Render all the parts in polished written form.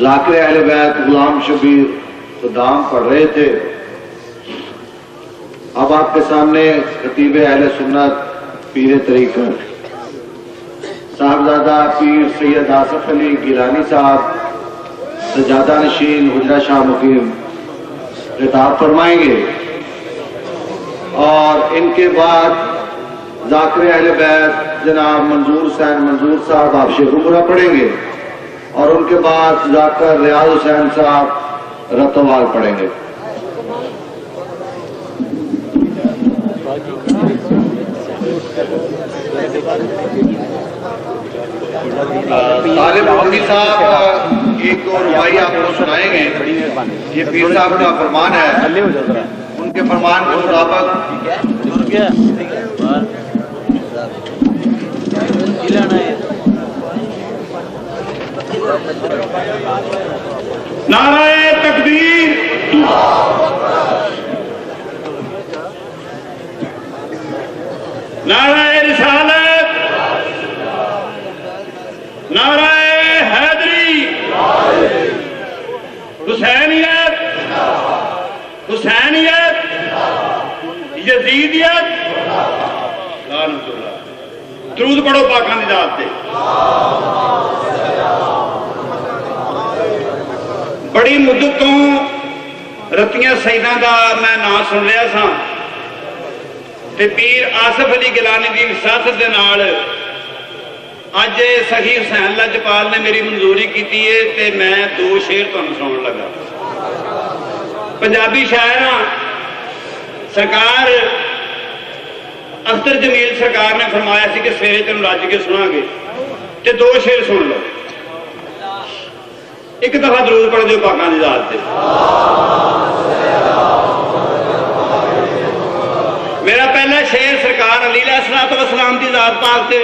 ذاکر اہل بیت غلام شبیر صدام پڑھ رہے تھے۔ اب آپ کے سامنے خطیب اہل سنت پیر طریقت صاحبزادہ پیر سید آصف علی گیلانی صاحب سجادہ نشین حجرہ شاہ مقیم خطاب فرمائیں گے، اور ان کے بعد ذاکر اہل بیت جناب منظور حسین منظور صاحب آپ شیخ عمرہ پڑھیں گے، اور ان کے بعد ذاکر ریاض حسین صاحب رتوال پڑھیں گے۔ طالب حافظ صاحب ایک دو ربائی آپ کو سنائیں گے۔ یہ پیر صاحب کا فرمان ہے، ان کے فرمان کے مطابق نعرہ تکبیر، نعرہ رسالت، نعرہ حیدری، حسینیت، حسینیت، یزیدیت، لعنت اللہ۔ درود پڑھو پاکاں دی ذات تے۔ بڑی مدت تو رتیاں سیداں دا میں نام سن رہا سا، تے پیر آصف علی گیلانی دی وساطت دے نال اج سخی حسین لجپال نے میری منظوری کیتی ہے تے میں دو شعر تمہیں سناؤن لگا۔ پنجابی شاعر سرکار اختر جمیل سرکار نے فرمایا سی کہ سویرے تم رج کے سنا گے، تے دو شعر سن لو۔ ایک دفعہ درود پڑھ دیو پاکاں دی ذات تے۔ میرا پہلا شعر سرکار علی علیہ الصلوۃ والسلام دی ذات پاک تے،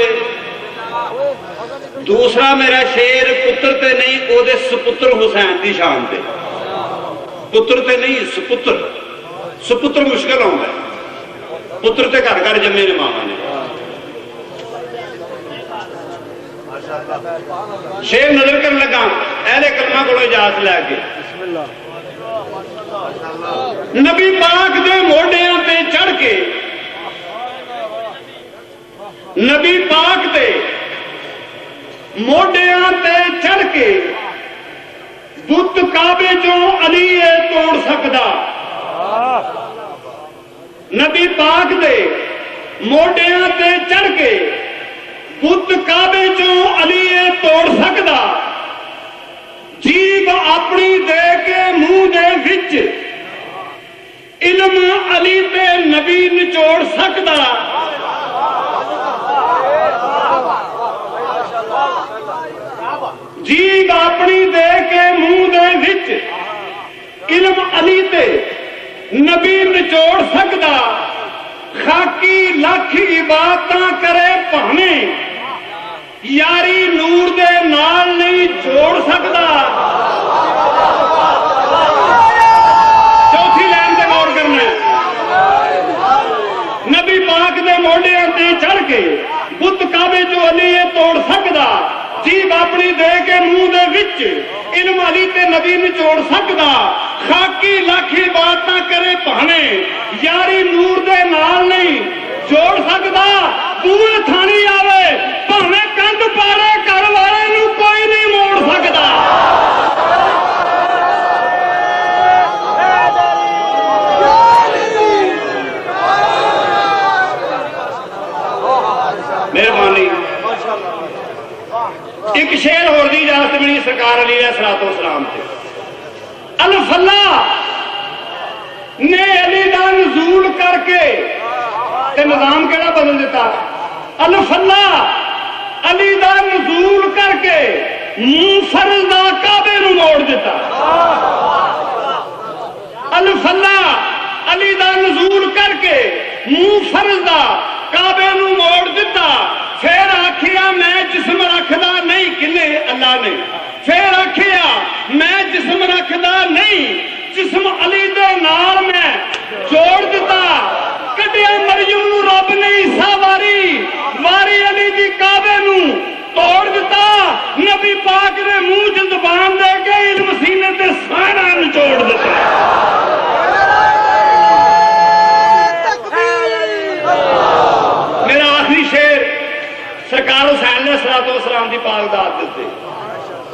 دوسرا میرا شعر پتر تے نہیں او دے سپتر حسین دی شان تے۔ پتر تے نہیں سپتر، سپتر مشکل ہوندا ہے، پتر تے گھر گھر جمے نے ماواں نے۔ شعر نظر کرن لگا اہل کلمہ کو اجازت لے کے۔ نبی پاک دے موڈیاں تے چڑھ کے، نبی پاک دے موڈیاں تے چڑھ کے بت کعبے چوں علی توڑ سکدا۔ نبی پاک دے موڈیاں تے چڑھ کے بت کعبے چوں علی توڑ سکدا۔ جیب اپنی دے کے منہ دے وچ علم علی تے نبی نچوڑ سکدا۔ جیب اپنی دے کے منہ دے وچ علم علی تے نبی نچوڑ سکدا۔ خاکی لاکھ عبادتاں کرے پاویں یاری نور دے نال نہیں جوڑ سکدا۔ چوتھی لائن تے غور کرنا ہے۔ نبی پاک دے موڈیاں تے چڑھ کے بت کعبے چوں علی توڑ سکدا۔ جیب اپنی دے کے منہ دے وچ علم علی تے نبی نچوڑ سکدا۔ خاکی لاکھ عبادتاں کرے پاویں یاری نور دے نال نہیں جوڑ سکدا۔ بول تھانی آوے پاویں کند پاڑے گھر والے نو کوئی نہیں موڑ سکدا۔ مہربانی۔ ایک شعر ہور دی اجازت ملی سرکار علی علیہ الصلوۃ والسلام تے۔ الفلاح نے علی دا نزول کر کے تے نظام کیڑا بدل دیتا۔ الفلاح علی دا نزول کر کے منفرد دا کعبے نو موڑ دیتا۔ الفلاح علی دا نزول کر کے منفرد دا کعبے نو موڑ دیتا۔ پھر آکھیا میں جسم رکھدا نہیں، کنے اللہ نے۔ پھر آکھیا میں جسم رکھدا نہیں، جسم علی دے نال میں جوڑ دیتا۔ کڈیا مریم نو رب نے عیسیٰ واری، واری علی دی کعبے نو توڑ دیتا۔ نبی پاک نے منہ چ زبان دے کے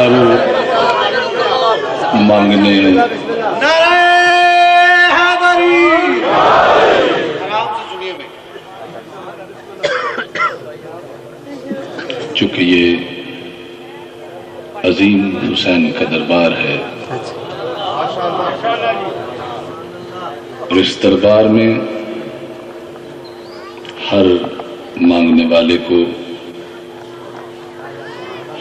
دربار مانگنے چونکہ یہ عظیم حسین کا دربار ہے اور اس دربار میں ہر مانگنے والے کو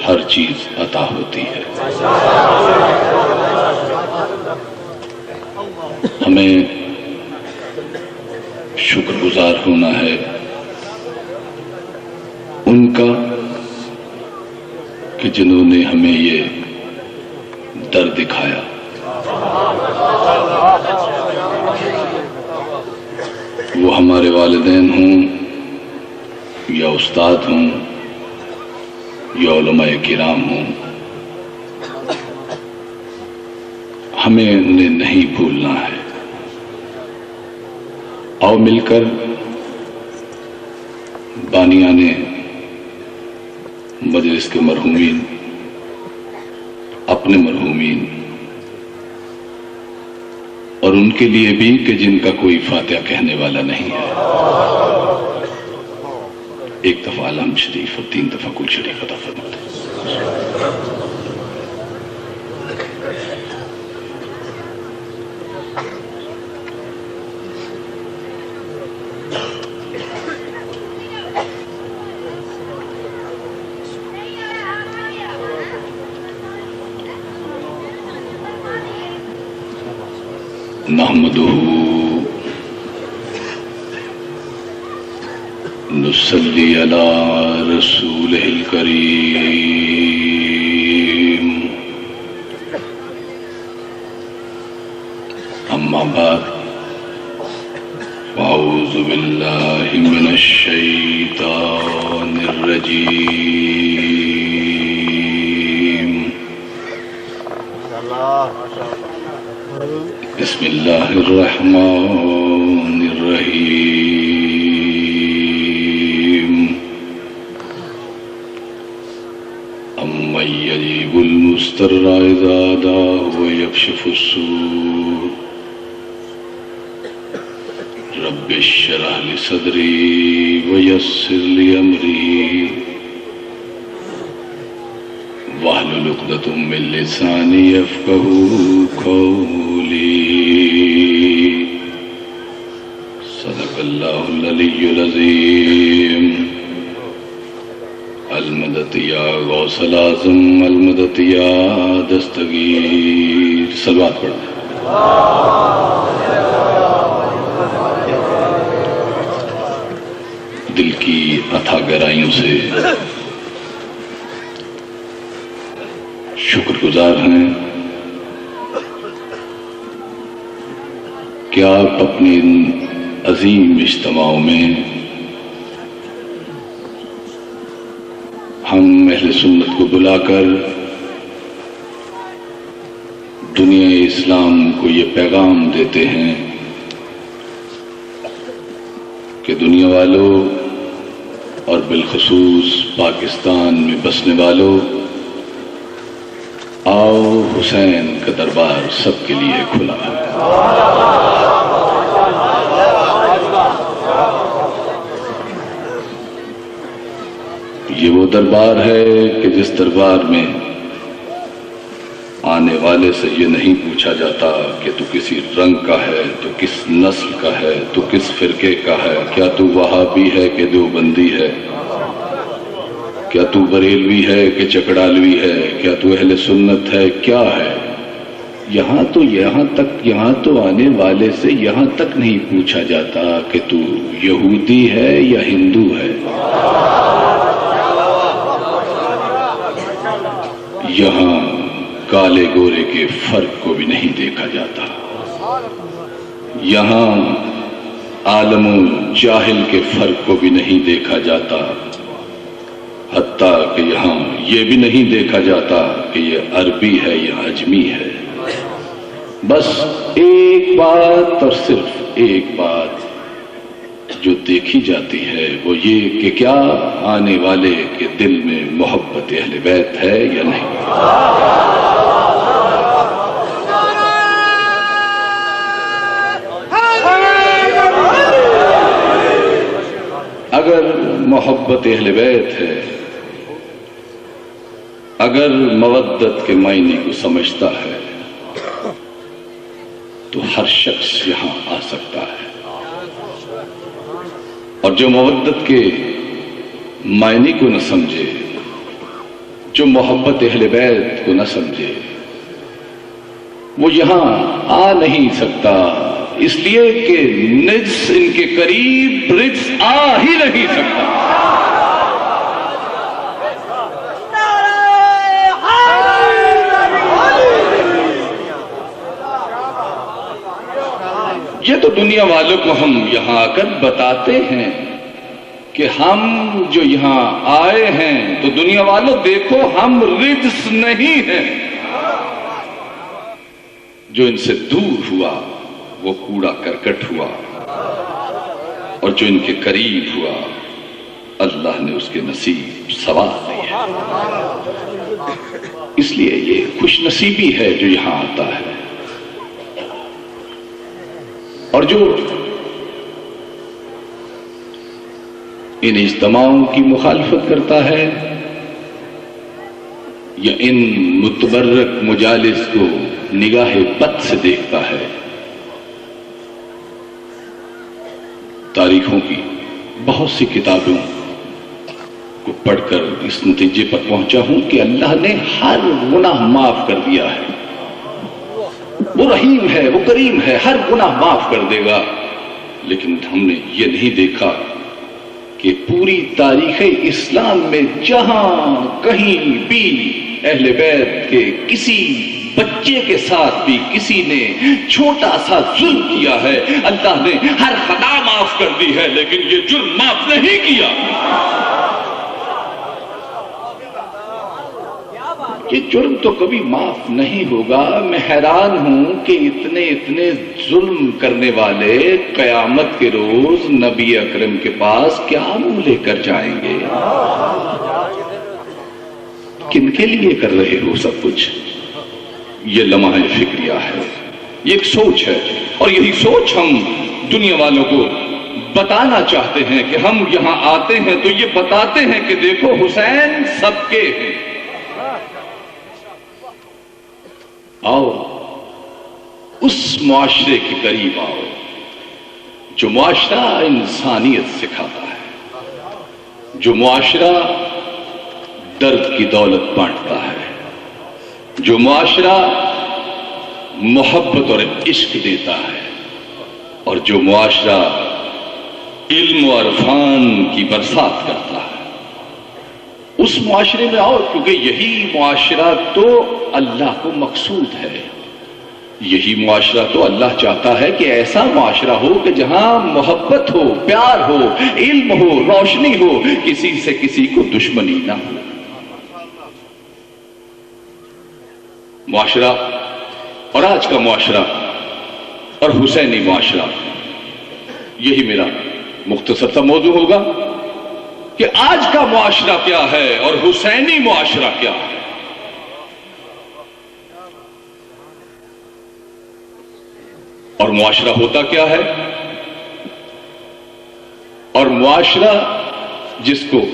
ہر چیز عطا ہوتی ہے. ہمیں شکر گزار ہونا ہے ان کا کہ جنہوں نے ہمیں یہ در دکھایا. وہ ہمارے والدین ہوں یا استاد ہوں یا علماء کرام ہوں، ہمیں انہیں نہیں بھولنا ہے. آؤ مل کر بانیان مجلس کے مرحومین، اپنے مرحومین اور ان کے لیے بھی کہ جن کا کوئی فاتحہ کہنے والا نہیں ہے، ایک دفعہ علم شریف اور 3 دفعہ کل شریف عطا فرماتے ہیں. نحمدہ نصلی علی رسولہ الکریم. اما بعد فاعوذ باللہ من الشیطان الرجیم. بسم اللہ الرحمن الرحیم. امن یجیب المضطر اذا دعاه ویکشف السوء رب اشرح لی صدری ویسر لی امری واحلل عقدۃ من لسانی یفقهوا قولی. صدق اللہ العلی العظیم. المدد یا غوث العظم، المدد یا دستگیر. صلوات پڑھیں. دل کی اتھا گہرائیوں سے شکر گزار ہیں کہ آپ اپنی ان عظیم اجتماعوں میں ہم اہل سنت کو بلا کر دنیا اسلام کو یہ پیغام دیتے ہیں کہ دنیا والوں اور بالخصوص پاکستان میں بسنے والوں، آؤ حسین کا دربار سب کے لیے کھلا ہے. یہ وہ دربار ہے کہ جس دربار میں آنے والے سے یہ نہیں پوچھا جاتا کہ تو کسی رنگ کا ہے، تو کس نسل کا ہے، تو کس فرقے کا ہے، کیا تو وہابی ہے کہ دیوبندی ہے، کیا تو بریلوی ہے کہ چکڑالوی ہے، کیا تو اہل سنت ہے، کیا ہے. یہاں تو آنے والے سے یہاں تک نہیں پوچھا جاتا کہ تو یہودی ہے یا ہندو ہے. یہاں کالے گورے کے فرق کو بھی نہیں دیکھا جاتا. یہاں عالم و جاہل کے فرق کو بھی نہیں دیکھا جاتا. حتیٰ کہ یہاں یہ بھی نہیں دیکھا جاتا کہ یہ عربی ہے یا اجمی ہے. بس ایک بات اور صرف ایک بات جو دیکھی جاتی ہے وہ یہ کہ کیا آنے والے کے دل میں محبت اہل بیت ہے یا نہیں۔ اگر محبت اہل بیت ہے، اگر مودت کے معنی کو سمجھتا ہے تو ہر شخص یہاں آ سکتا ہے، اور جو مودت کے معنی کو نہ سمجھے، جو محبت اہل بیت کو نہ سمجھے، وہ یہاں آ نہیں سکتا، اس لیے کہ نجس ان کے قریب رجس آ ہی نہیں سکتا۔ یہ تو دنیا والوں کو ہم یہاں آ کر بتاتے ہیں کہ ہم جو یہاں آئے ہیں تو دنیا والوں دیکھو ہم رجس نہیں ہیں۔ جو ان سے دور ہوا وہ کوڑا کرکٹ ہوا، اور جو ان کے قریب ہوا اللہ نے اس کے نصیب سوار دیا۔ اس لیے یہ خوش نصیبی ہے جو یہاں آتا ہے، اور جو ان اجتماعوں کی مخالفت کرتا ہے یا ان متبرک مجالس کو نگاہ بد سے دیکھتا ہے۔ تاریخوں کی بہت سی کتابوں کو پڑھ کر اس نتیجے پر پہنچا ہوں کہ اللہ نے ہر گناہ معاف کر دیا ہے۔ وہ رحیم ہے، وہ کریم ہے، ہر گناہ معاف کر دے گا، لیکن ہم نے یہ نہیں دیکھا کہ پوری تاریخ اسلام میں جہاں کہیں بھی اہل بیت کے کسی بچے کے ساتھ بھی کسی نے چھوٹا سا ظلم کیا ہے، اللہ نے ہر خطا معاف کر دی ہے، لیکن یہ جرم معاف نہیں کیا۔ یہ جرم تو کبھی معاف نہیں ہوگا۔ میں حیران ہوں کہ اتنے ظلم کرنے والے قیامت کے روز نبی اکرم کے پاس کیا منہ لے کر جائیں گے؟ کن کے لیے کر رہے ہو سب کچھ؟ یہ لمحہ فکریہ ہے، یہ ایک سوچ ہے، اور یہی سوچ ہم دنیا والوں کو بتانا چاہتے ہیں کہ ہم یہاں آتے ہیں تو یہ بتاتے ہیں کہ دیکھو حسین سب کے ہیں۔ آؤ اس معاشرے کے قریب آؤ جو معاشرہ انسانیت سکھاتا ہے، جو معاشرہ درد کی دولت بانٹتا ہے، جو معاشرہ محبت اور عشق دیتا ہے، اور جو معاشرہ علم و عرفان کی برسات کرتا ہے۔ اس معاشرے میں آؤ، کیونکہ یہی معاشرہ تو اللہ کو مقصود ہے، یہی معاشرہ تو اللہ چاہتا ہے کہ ایسا معاشرہ ہو کہ جہاں محبت ہو، پیار ہو، علم ہو، روشنی ہو، کسی سے کسی کو دشمنی نہ ہو۔ معاشرہ اور آج کا معاشرہ اور حسینی معاشرہ، یہی میرا مختصر سا موضوع ہوگا کہ آج کا معاشرہ کیا ہے اور حسینی معاشرہ کیا ہے۔ اور معاشرہ ہوتا کیا ہے، اور معاشرہ جس کو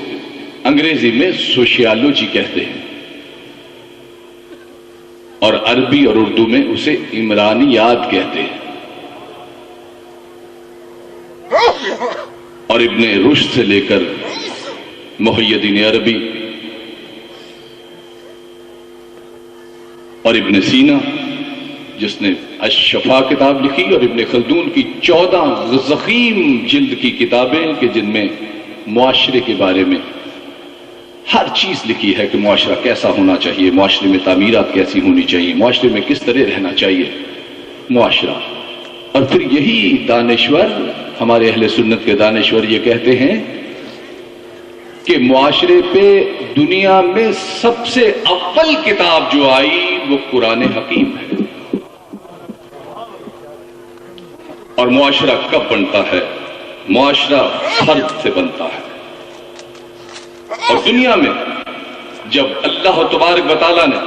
انگریزی میں سوشیالوجی کہتے ہیں، اور عربی اور اردو میں اسے عمرانیات کہتے ہیں، اور ابن رشد سے لے کر محی الدین عربی اور ابن سینا جس نے الشفا کتاب لکھی، اور ابن خلدون کی 14 ضخیم جلد کی کتابیں کہ جن میں معاشرے کے بارے میں ہر چیز لکھی ہے کہ معاشرہ کیسا ہونا چاہیے، معاشرے میں تعمیرات کیسی ہونی چاہیے، معاشرے میں کس طرح رہنا چاہیے معاشرہ۔ اور پھر یہی دانشور، ہمارے اہل سنت کے دانشور یہ کہتے ہیں کہ معاشرے پہ دنیا میں سب سے اول کتاب جو آئی وہ قرآن حکیم ہے۔ اور معاشرہ کب بنتا ہے؟ معاشرہ فرد سے بنتا ہے، اور دنیا میں جب اللہ تبارک و تعالیٰ نے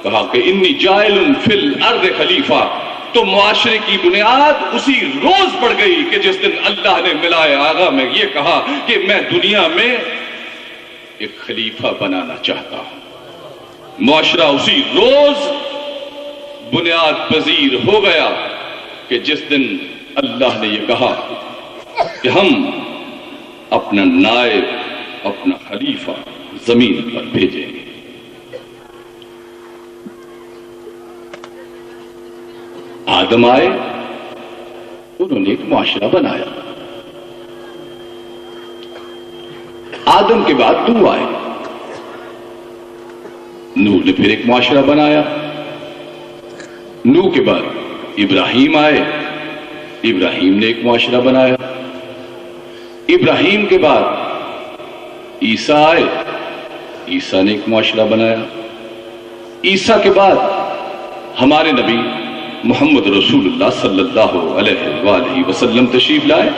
کہا کہ انی جاعل فی الارض خلیفہ، تو معاشرے کی بنیاد اسی روز پڑ گئی کہ جس دن اللہ نے ملائے آغا میں یہ کہا کہ میں دنیا میں ایک خلیفہ بنانا چاہتا ہوں۔ معاشرہ اسی روز بنیاد پذیر ہو گیا کہ جس دن اللہ نے یہ کہا کہ ہم اپنا نائب، اپنا خلیفہ زمین پر بھیجیں گے۔ آدم آئے، انہوں نے ایک معاشرہ بنایا۔ آدم کے بعد نوح آئے، نوح نے پھر ایک معاشرہ بنایا۔ نوح کے بعد ابراہیم آئے، ابراہیم نے ایک معاشرہ بنایا۔ ابراہیم کے بعد عیسیٰ آئے، عیسیٰ نے ایک معاشرہ بنایا۔ عیسیٰ کے بعد ہمارے نبی محمد رسول اللہ صلی اللہ علیہ وآلہ وسلم تشریف لائے،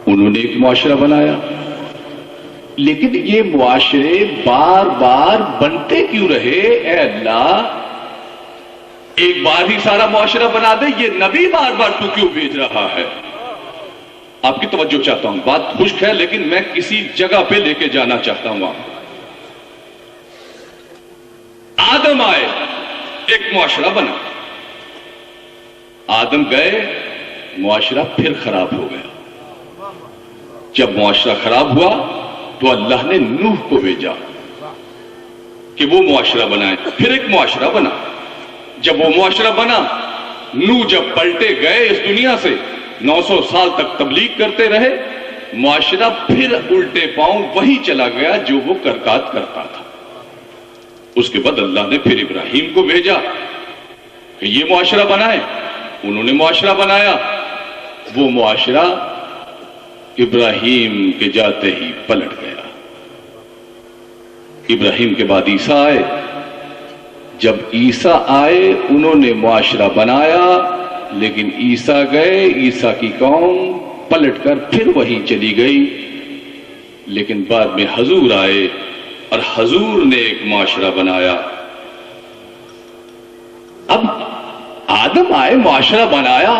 انہوں نے ایک معاشرہ بنایا۔ لیکن یہ معاشرے بار بار بنتے کیوں رہے؟ اے اللہ، ایک بار ہی سارا معاشرہ بنا دے، یہ نبی بار بار تو کیوں بھیج رہا ہے؟ آپ کی توجہ چاہتا ہوں، بات خشک ہے لیکن میں کسی جگہ پہ لے کے جانا چاہتا ہوں۔ آدم آئے، ایک معاشرہ بنا۔ آدم گئے، معاشرہ پھر خراب ہو گیا۔ جب معاشرہ خراب ہوا تو اللہ نے نوح کو بھیجا کہ وہ معاشرہ بنائے۔ پھر ایک معاشرہ بنا۔ جب وہ معاشرہ بنا، نوح جب پلٹے گئے اس دنیا سے، 900 سال تک تبلیغ کرتے رہے، معاشرہ پھر الٹے پاؤں وہی چلا گیا جو وہ کرتا تھا۔ اس کے بعد اللہ نے پھر ابراہیم کو بھیجا کہ یہ معاشرہ بنائے، انہوں نے معاشرہ بنایا۔ وہ معاشرہ ابراہیم کے جاتے ہی پلٹ گیا۔ ابراہیم کے بعد عیسیٰ آئے، جب عیسیٰ آئے انہوں نے معاشرہ بنایا، لیکن عیسیٰ گئے، عیسیٰ کی قوم پلٹ کر پھر وہیں چلی گئی۔ لیکن بعد میں حضور آئے اور حضور نے ایک معاشرہ بنایا۔ اب آدم آئے، معاشرہ بنایا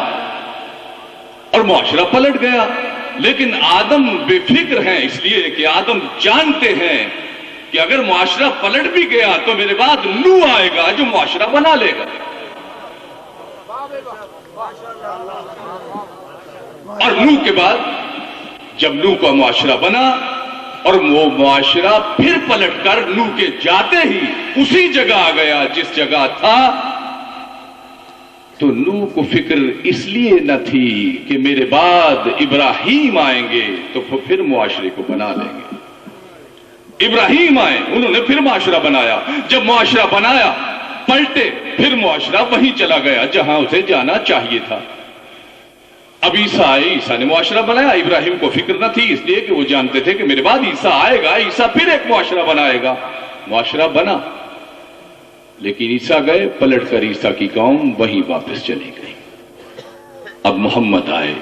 اور معاشرہ پلٹ گیا، لیکن آدم بے فکر ہیں، اس لیے کہ آدم جانتے ہیں کہ اگر معاشرہ پلٹ بھی گیا تو میرے بعد نوح آئے گا جو معاشرہ بنا لے گا۔ اور نوح کے بعد جب نوح کا معاشرہ بنا اور وہ معاشرہ پھر پلٹ کر نوح کے جاتے ہی اسی جگہ آ گیا جس جگہ تھا، تو نوح کو فکر اس لیے نہ تھی کہ میرے بعد ابراہیم آئیں گے تو پھر معاشرے کو بنا لیں گے۔ ابراہیم آئے، انہوں نے پھر معاشرہ بنایا۔ جب معاشرہ بنایا، پلٹے، پھر معاشرہ وہیں چلا گیا جہاں اسے جانا چاہیے تھا۔ اب عیسیٰ آئے، عیسیٰ نے معاشرہ بنایا۔ ابراہیم کو فکر نہ تھی، اس لیے کہ وہ جانتے تھے کہ میرے بعد عیسیٰ آئے گا، عیسیٰ پھر ایک معاشرہ بنائے گا۔ معاشرہ بنا، لیکن عیسیٰ گئے، پلٹ کر عیسیٰ کی قوم وہیں واپس چلی گئی۔ اب محمد آئے،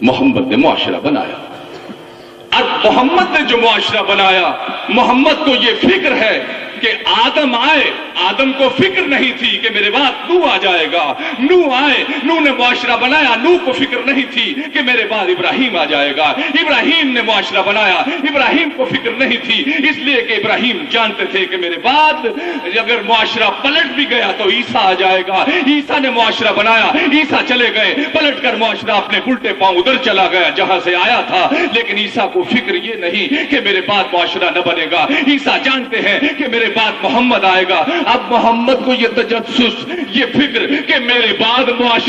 محمد نے معاشرہ بنایا۔ اب محمد نے جو معاشرہ بنایا، محمد کو یہ فکر ہے کہ آدم آئے، آدم کو فکر نہیں تھی کہ میرے بعد نوح آ جائے گا۔ نوح آئے، نوح نے معاشرہ بنایا، نوح کو فکر نہیں تھی کہ میرے بعد ابراہیم آ جائے گا۔ ابراہیم نے معاشرہ بنایا، ابراہیم کو فکر نہیں تھی، اس لیے کہ ابراہیم جانتے تھے کہ میرے بعد اگر معاشرہ پلٹ بھی گیا تو عیسیٰ آ جائے گا۔ عیسیٰ نے معاشرہ بنایا، عیسیٰ چلے گئے، پلٹ کر معاشرہ اپنے الٹے پاؤں ادھر چلا گیا جہاں سے آیا تھا۔ لیکن عیسیٰ کو فکر یہ نہیں کہ میرے بعد معاشرہ نہ بنے گا۔ عیسیٰ جانتے ہیں کہ میرے بعد محمد آئے گا۔ اب محمد کو یہ تجسس، یہ فکر کہ میرے بعد معاشرہ